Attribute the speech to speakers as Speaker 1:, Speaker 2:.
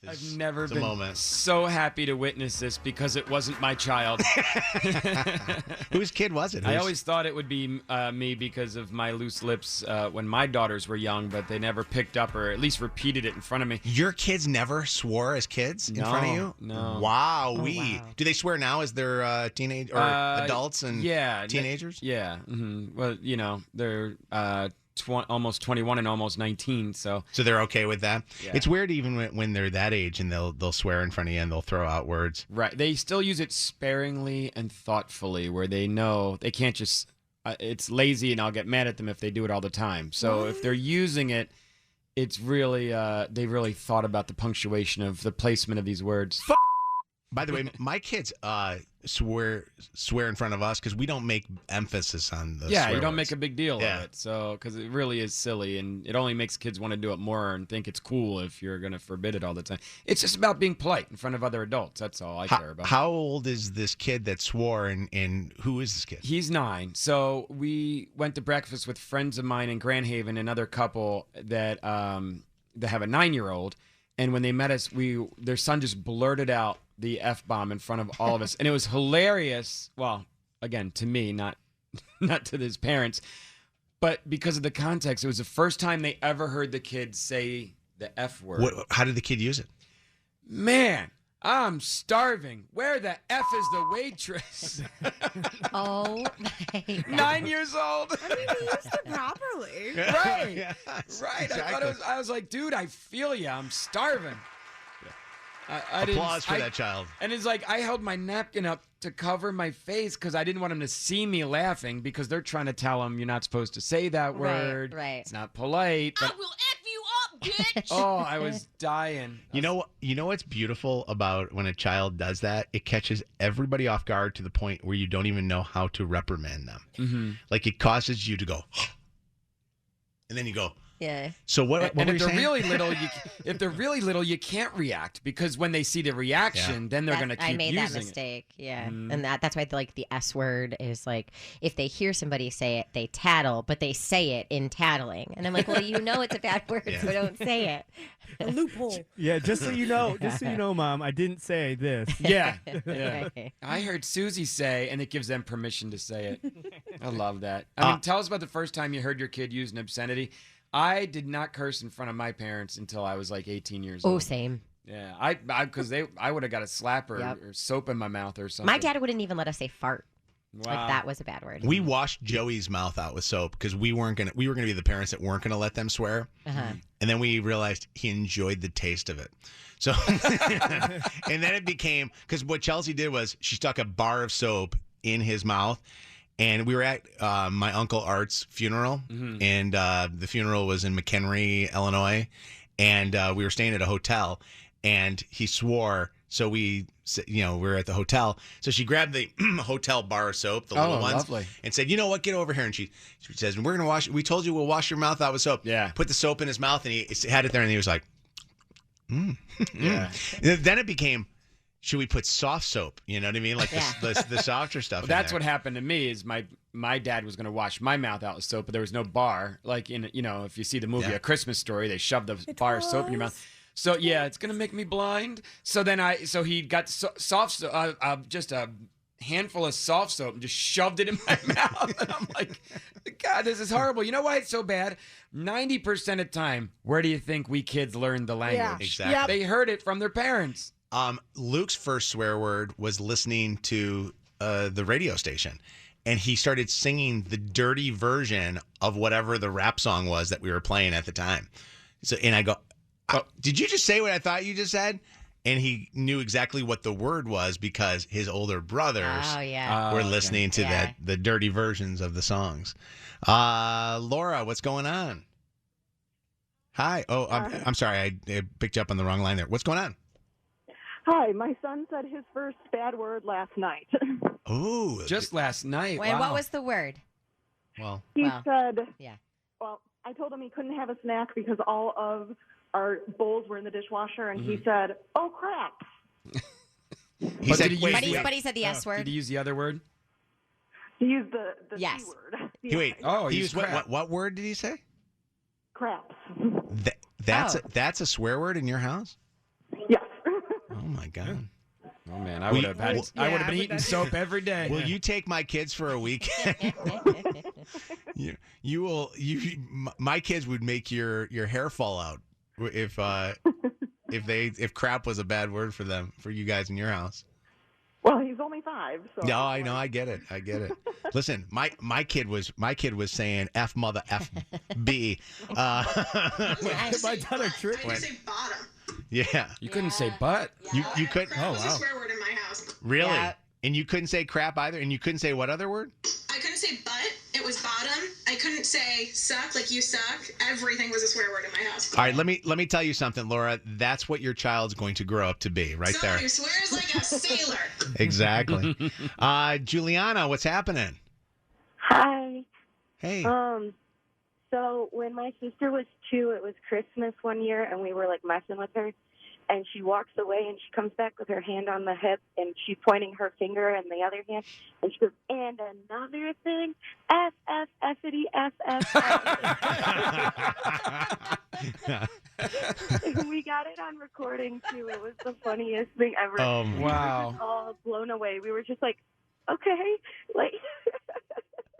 Speaker 1: I've never been so happy to witness this because it wasn't my child.
Speaker 2: Whose kid was it?
Speaker 1: I always thought it would be me because of my loose lips when my daughters were young, but they never picked up or at least repeated it in front of me.
Speaker 2: Your kids never swore as kids in front of you?
Speaker 1: No.
Speaker 2: Wow.
Speaker 3: Wow.
Speaker 2: Do they swear now as they're teenage or adults and teenagers?
Speaker 1: Yeah. Mm-hmm. Well, they're almost 21 and almost 19, so
Speaker 2: they're okay with that.
Speaker 1: Yeah.
Speaker 2: It's weird even when they're that age and they'll swear in front of you and they'll throw out words.
Speaker 1: Right. They still use it sparingly and thoughtfully, where they know they can't just. It's lazy, and I'll get mad at them if they do it all the time. So if they're using it, it's really they really thought about the punctuation of the placement of these words.
Speaker 2: By the way, my kids swear in front of us because we don't make emphasis on the
Speaker 1: Yeah,
Speaker 2: swear
Speaker 1: you don't
Speaker 2: words.
Speaker 1: make a big deal of it. So, because it really is silly, and it only makes kids want to do it more and think it's cool if you're going to forbid it all the time. It's just about being polite in front of other adults. That's all I care about.
Speaker 2: How old is this kid that swore, and who is this kid?
Speaker 1: He's 9. So we went to breakfast with friends of mine in Grand Haven, another couple that have a 9-year-old. And when they met us, their son just blurted out the F-bomb in front of all of us. And it was hilarious. Well, again, to me, not to his parents. But because of the context, it was the first time they ever heard the kid say the F word.
Speaker 2: How did the kid use it?
Speaker 1: Man, I'm starving. Where the F is the waitress?
Speaker 3: Oh, my God.
Speaker 1: 9 years old.
Speaker 4: I mean, he used it properly.
Speaker 1: Right.
Speaker 2: Yes,
Speaker 1: Right.
Speaker 2: exactly.
Speaker 1: I was like, dude, I feel you. I'm starving. I
Speaker 2: Applause for that child.
Speaker 1: And it's like I held my napkin up to cover my face because I didn't want him to see me laughing because they're trying to tell him you're not supposed to say that word.
Speaker 3: Right.
Speaker 1: It's not polite.
Speaker 4: I
Speaker 1: But,
Speaker 4: will F you up, bitch.
Speaker 1: oh, I was dying.
Speaker 2: You know what's beautiful about when a child does that? It catches everybody off guard to the point where you don't even know how to reprimand them.
Speaker 1: Mm-hmm.
Speaker 2: Like it causes you to go, and then you go.
Speaker 3: Yeah.
Speaker 2: So what
Speaker 1: And
Speaker 2: were
Speaker 1: if
Speaker 2: you
Speaker 1: they're
Speaker 2: saying?
Speaker 1: if they're really little, you can't react because when they see the reaction, then they're going to keep
Speaker 3: I made
Speaker 1: using
Speaker 3: that mistake. Yeah.
Speaker 1: Mm.
Speaker 3: And that's why the S word is like, if they hear somebody say it, they tattle, but they say it in tattling. And I'm like, well, it's a bad word, so don't say it.
Speaker 4: A loophole.
Speaker 5: Yeah, just so you know, Mom, I didn't say this.
Speaker 1: it. Yeah. Yeah.
Speaker 3: Right.
Speaker 1: I heard Susie say, and it gives them permission to say it. I love that. I mean, tell us about the first time you heard your kid use an obscenity. I did not curse in front of my parents until I was like 18 years old.
Speaker 3: Oh, same.
Speaker 1: Yeah, because I would have got a slap or soap in my mouth or something.
Speaker 3: My dad wouldn't even let us say fart.
Speaker 1: Wow.
Speaker 3: Like that was a bad word.
Speaker 2: We washed Joey's mouth out with soap because we were gonna be the parents that weren't gonna let them swear, and then we realized he enjoyed the taste of it. So, and then it became because what Chelsea did was she stuck a bar of soap in his mouth. And we were at my Uncle Art's funeral, and the funeral was in McHenry, Illinois, and we were staying at a hotel, and he swore, so we were at the hotel, so she grabbed the hotel bar of soap, the little ones,
Speaker 1: lovely.
Speaker 2: and said, you know what, get over here, and she says, we're going to wash, we told you we'll wash your mouth out with soap.
Speaker 1: Yeah.
Speaker 2: Put the soap in his mouth, and he had it there, and he was like,
Speaker 1: Yeah.
Speaker 2: Then it became, should we put soft soap? You know what I mean? Like the softer stuff.
Speaker 1: Well, that's what happened to me. Is my dad was going to wash my mouth out with soap, but there was no bar. Like if you see the movie A Christmas Story, they shove the bar of soap in your mouth. So yeah, it's going to make me blind. So then he got soft soap, just a handful of soft soap and just shoved it in my mouth. And I'm like, God, this is horrible. You know why it's so bad? 90% of the time, where do you think we kids learn the language?
Speaker 4: Yeah.
Speaker 2: Exactly.
Speaker 4: Yep.
Speaker 1: They heard it from their parents.
Speaker 2: Luke's first swear word was listening to the radio station, and he started singing the dirty version of whatever the rap song was that we were playing at the time. So, and I go, did you just say what I thought you just said? And he knew exactly what the word was because his older brothers were listening to the dirty versions of the songs. Laura, what's going on? Hi. Oh, I'm sorry. I picked you up on the wrong line there. What's going on?
Speaker 6: Hi, my son said his first bad word last night.
Speaker 2: Oh,
Speaker 1: Just last night.
Speaker 3: Wait,
Speaker 1: wow.
Speaker 3: what was the word?
Speaker 6: He said,
Speaker 3: Yeah.
Speaker 6: well, I told him he couldn't have a snack because all of our bowls were in the dishwasher, and he said, oh, crap.
Speaker 2: he said,
Speaker 3: But he said the S word.
Speaker 1: Did he use the other word?
Speaker 6: He used the
Speaker 3: Yes.
Speaker 6: C word.
Speaker 2: Wait.
Speaker 1: Oh,
Speaker 2: he
Speaker 1: he
Speaker 2: used
Speaker 1: used crap.
Speaker 2: what word did he say?
Speaker 6: Craps.
Speaker 2: That's a swear word in your house?
Speaker 6: Yes.
Speaker 2: Oh my God.
Speaker 1: Oh man, I
Speaker 2: Well,
Speaker 1: would have had. I would have been eating soap every day.
Speaker 2: Will you take my kids for a weekend? you will. My kids would make your hair fall out if crap was a bad word for you guys in your house.
Speaker 6: Well, he's only 5. So
Speaker 2: No, I know. I get it. Listen, my kid was saying F mother F B.
Speaker 5: My daughter tricked
Speaker 7: I
Speaker 5: me.
Speaker 7: just say bottom.
Speaker 2: Yeah.
Speaker 1: You couldn't say butt.
Speaker 2: You couldn't.
Speaker 7: Crap
Speaker 2: Oh
Speaker 7: was a
Speaker 2: wow.
Speaker 7: swear word in my house.
Speaker 2: Really?
Speaker 3: Yeah.
Speaker 2: And you couldn't say crap either. And you couldn't say what other word?
Speaker 7: I couldn't say butt. It was bottom. I couldn't say suck, like you suck. Everything was a swear word in my house.
Speaker 2: All right. Let me tell you something, Laura. That's what your child's going to grow up to be, right
Speaker 7: Someone
Speaker 2: there.
Speaker 7: who swears like a sailor.
Speaker 2: Exactly. Juliana, what's happening?
Speaker 8: Hi.
Speaker 2: Hey.
Speaker 8: So when my sister was 2, it was Christmas one year, and we were like messing with her, and she walks away, and she comes back with her hand on the hip, and she's pointing her finger in the other hand, and she goes, and another thing, F F F-itty F F F. And we got it on recording too. It was the funniest thing ever.
Speaker 2: Oh,
Speaker 8: We were
Speaker 1: wow.
Speaker 8: just all blown away. We were just like, okay, like.